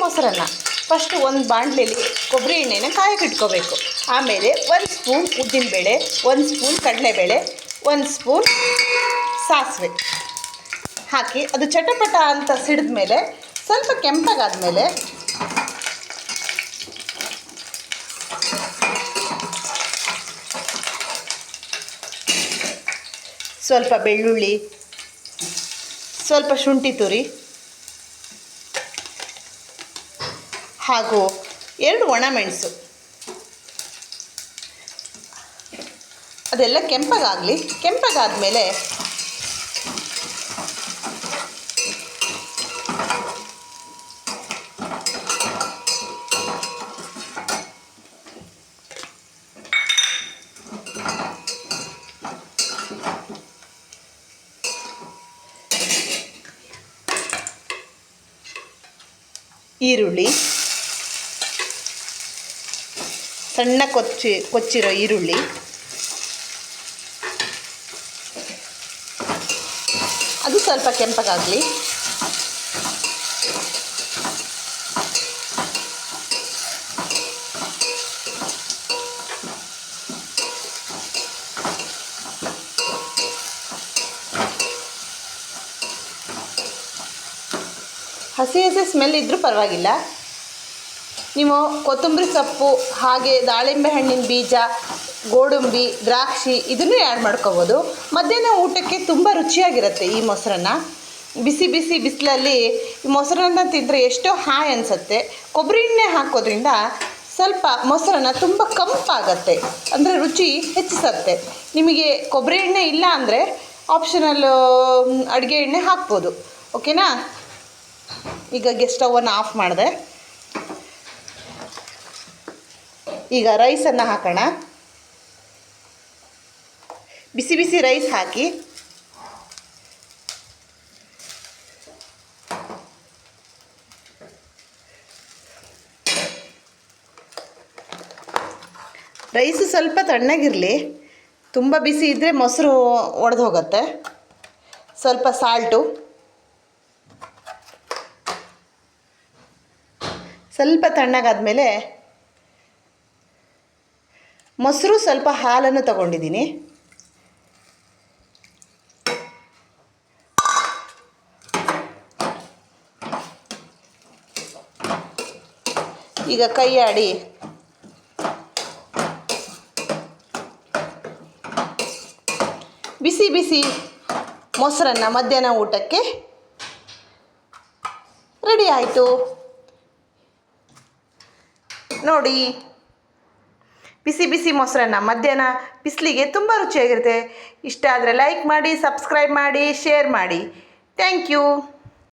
ಮೊಸರನ್ನ ಫಸ್ಟು ಒಂದು ಬಾಣಲೆಯಲ್ಲಿ ಕೊಬ್ಬರಿ ಎಣ್ಣೆನ ಕಾಯಕ್ಕೆ ಇಟ್ಕೋಬೇಕು. ಆಮೇಲೆ 1 ಸ್ಪೂನ್ ಉದ್ದಿನಬೇಳೆ, 1 ಸ್ಪೂನ್ ಕಡಲೆಬೇಳೆ, 1 ಸ್ಪೂನ್ ಸಾಸಿವೆ ಹಾಕಿ ಅದು ಚಟಪಟ ಅಂತ ಸಿಡಿದ ಮೇಲೆ ಸ್ವಲ್ಪ ಕೆಂಪಗಾದ್ಮೇಲೆ ಸ್ವಲ್ಪ ಬೆಳ್ಳುಳ್ಳಿ, ಸ್ವಲ್ಪ ಶುಂಠಿ ತುರಿ ಹಾಗೂ 2 ಒಣಮೆಣಸು ಅದೆಲ್ಲ ಕೆಂಪಗಾಗಲಿ. ಕೆಂಪಗಾದ್ಮೇಲೆ ಈರುಳ್ಳಿ, ಸಣ್ಣ ಕೊಚ್ಚಿರೋ ಈರುಳ್ಳಿ, ಅದು ಸ್ವಲ್ಪ ಕೆಂಪಗಾಗಲಿ. ಹಸಿ ಸ್ಮೆಲ್ ಇದ್ದರೂ ಪರವಾಗಿಲ್ಲ. ನೀವು ಕೊತ್ತಂಬರಿ ಸೊಪ್ಪು ಹಾಗೆ ದಾಳಿಂಬೆ ಹಣ್ಣಿನ ಬೀಜ, ಗೋಡಂಬಿ, ದ್ರಾಕ್ಷಿ ಇದನ್ನು ಆ್ಯಡ್ ಮಾಡ್ಕೋಬೋದು. ಮಧ್ಯಾಹ್ನ ಊಟಕ್ಕೆ ತುಂಬ ರುಚಿಯಾಗಿರುತ್ತೆ ಈ ಮೊಸರನ್ನ. ಬಿಸಿ ಬಿಸಿ ಬಿಸಿಲಲ್ಲಿ ಈ ಮೊಸರನ್ನ ತಿಂದರೆ ಎಷ್ಟೋ ಹಾಯ್ ಅನಿಸುತ್ತೆ. ಕೊಬ್ಬರಿ ಎಣ್ಣೆ ಹಾಕೋದ್ರಿಂದ ಸ್ವಲ್ಪ ಮೊಸರನ್ನ ತುಂಬ ಕಂಪಾಗತ್ತೆ, ಅಂದರೆ ರುಚಿ ಹೆಚ್ಚಿಸುತ್ತೆ. ನಿಮಗೆ ಕೊಬ್ಬರಿ ಎಣ್ಣೆ ಇಲ್ಲ ಅಂದರೆ ಆಪ್ಷನಲ್ ಅಡುಗೆ ಎಣ್ಣೆ ಹಾಕ್ಬೋದು. ಓಕೆನಾ? ಈಗ ಸ್ಟವನ್ನು ಆಫ್ ಮಾಡಿದೆ. ಈಗ ರೈಸನ್ನು ಹಾಕೋಣ. ಬಿಸಿ ಬಿಸಿ ರೈಸ್ ಹಾಕಿ ರೈಸು ಸ್ವಲ್ಪ ತಣ್ಣಗಿರಲಿ. ತುಂಬ ಬಿಸಿ ಇದ್ದರೆ ಮೊಸರು ಒಡೆದು ಹೋಗುತ್ತೆ. ಸ್ವಲ್ಪ ಸಾಲ್ಟು, ಸ್ವಲ್ಪ ತಣ್ಣಗಾದ್ಮೇಲೆ ಮೊಸರು, ಸ್ವಲ್ಪ ಹಾಲನ್ನು ತಗೊಂಡಿದ್ದೀನಿ. ಈಗ ಕೈ ಆಡಿ ಬಿಸಿ ಬಿಸಿ ಮೊಸರನ್ನ ಮಧ್ಯಾಹ್ನ ಊಟಕ್ಕೆ ರೆಡಿ ಆಯಿತು. ನೋಡಿ, ಬಿಸಿ ಬಿಸಿ ಮೊಸರನ್ನ ಮಧ್ಯಾಹ್ನ ಬಿಸಿಲಿಗೆ ತುಂಬ ರುಚಿಯಾಗಿರುತ್ತೆ. ಇಷ್ಟ ಆದರೆ ಲೈಕ್ ಮಾಡಿ, ಸಬ್ಸ್ಕ್ರೈಬ್ ಮಾಡಿ, ಶೇರ್ ಮಾಡಿ. Thank you.